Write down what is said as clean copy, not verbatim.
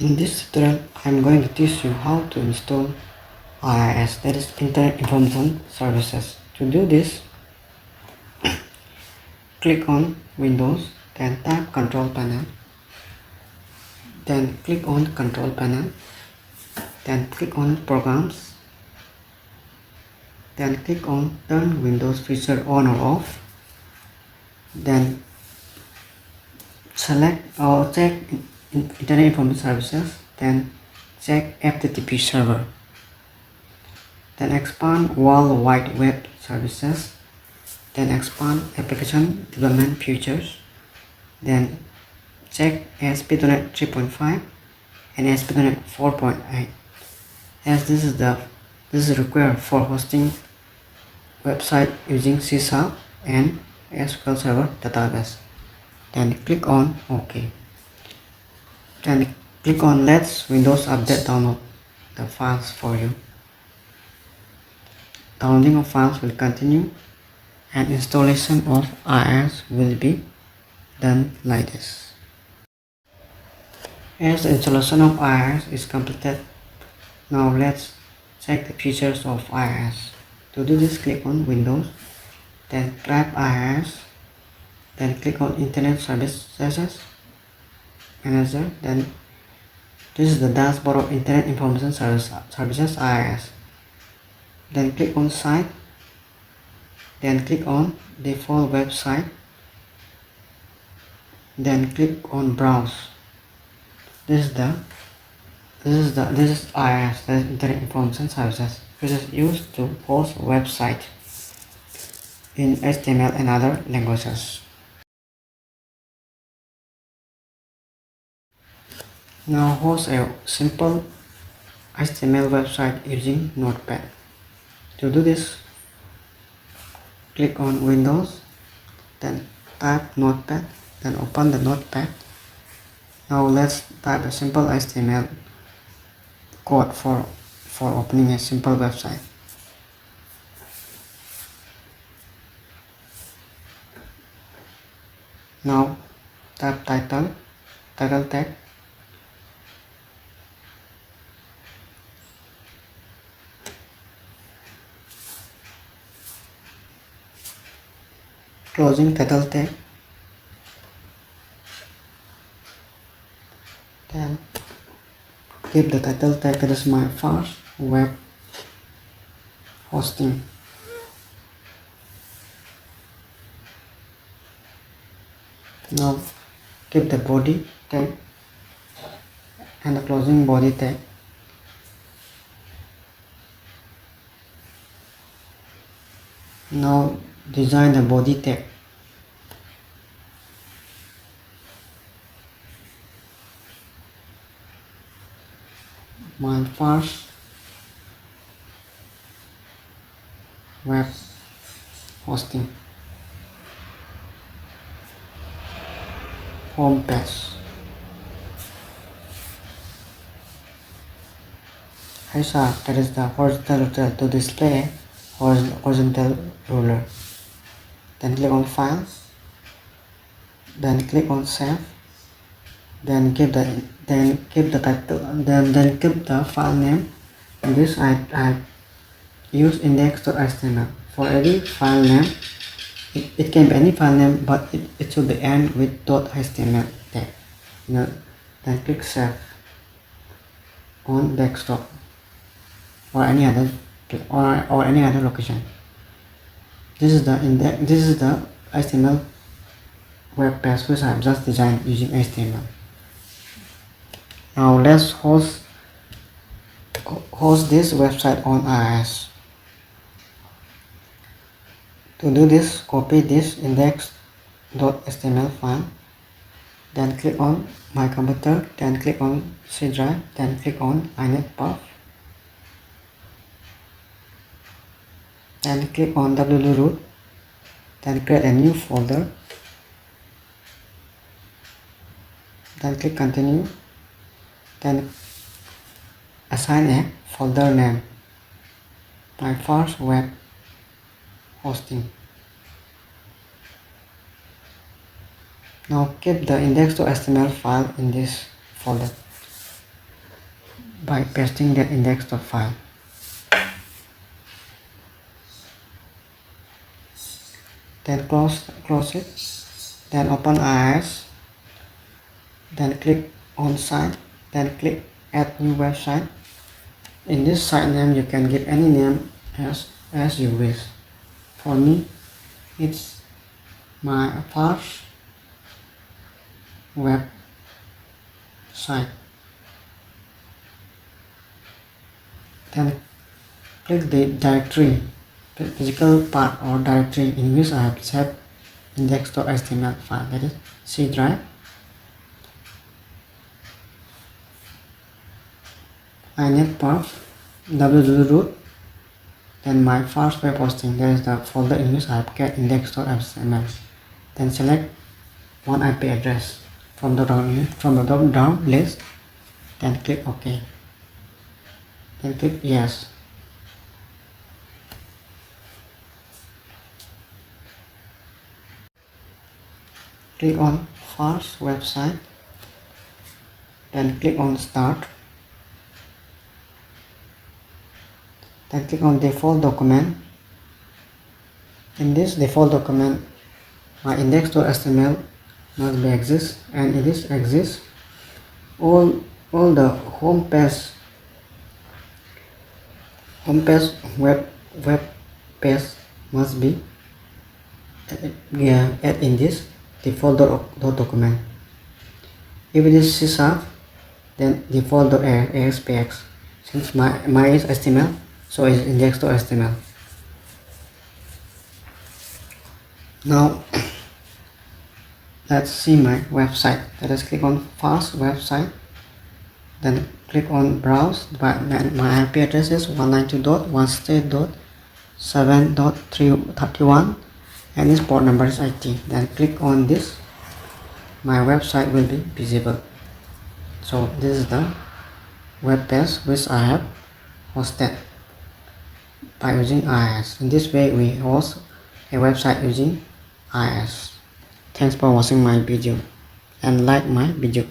In this tutorial, I am going to teach you how to install IIS, that is Internet Information Services. To do this, click on Windows, then type Control Panel, then click on Control Panel, then click on Programs, then click on Turn Windows Feature On or Off, then select or check Internet Information Services, then check FTP server, then expand World Wide Web Services, then expand Application Development Features, then check ASP.NET 3.5 and ASP.NET 4.8, as this is required for hosting website using C# and SQL Server database. Then click on OK. Then click on Let Windows Update download the files for you. Downloading of files will continue and installation of IIS will be done like this. As the installation of IIS is completed, now let's check the features of IIS. To do this, click on Windows, then type IIS, then click on Internet Services Manager, then this is the dashboard of Internet Information Services IIS. Then click on Site, then click on Default Website, then click on Browse. This is IIS, that is Internet Information Services, which is used to host website in HTML and other languages. Now host a simple HTML website using Notepad. To do this, click on Windows, then type Notepad, then open the Notepad. Now let's type a simple HTML code for opening a simple website. Now type title tag, closing title tag, then give the title tag that is my first web hosting. Now give the body tag and the closing body tag. Now design the body tag. My first web hosting home page. That is the horizontal ruler to display horizontal ruler. Then click on Files, then click on Save, then give the title, then give the file name. In this I use index.html. For every file name, it can be any file name, but it should be end with .html tag. Then click Save on desktop or any other location. This is the HTML web page which I have just designed using HTML. Now let's host this website on IIS. To do this, copy this index.html file, then click on My Computer, then click on C drive, then click on inetpath, then click on www, then create a new folder, then click Continue, then assign a folder name, my first web hosting. Now keep the index.html file in this folder. by pasting that index.file. Then close it, then open IIS, then click on site, then click add new website. In this site name you can give any name as you wish. For me it's my first website. Then click the directory, the physical part or directory in which I have set index.html file, that is C drive. I need path www, then my first web hosting, that is the folder in which I have kept index.html. Then select one IP address from the drop down list, then click OK, then click yes. Click on first website, then click on start, then click on default document. In this default document my index.html must be exist, and it is exists. All the home page web page must be add in this default document. If it is C#, then default.aspx. Since my is HTML, so it's index.html. Now let's see my website. Let us click on first website, then click on browse. My IP address is 192.168.7.331 and this port number is 80. Then click on this, my website will be visible. So this is the web page which I have hosted by using IIS. In this way we host a website using IIS. Thanks for watching my video and like my video.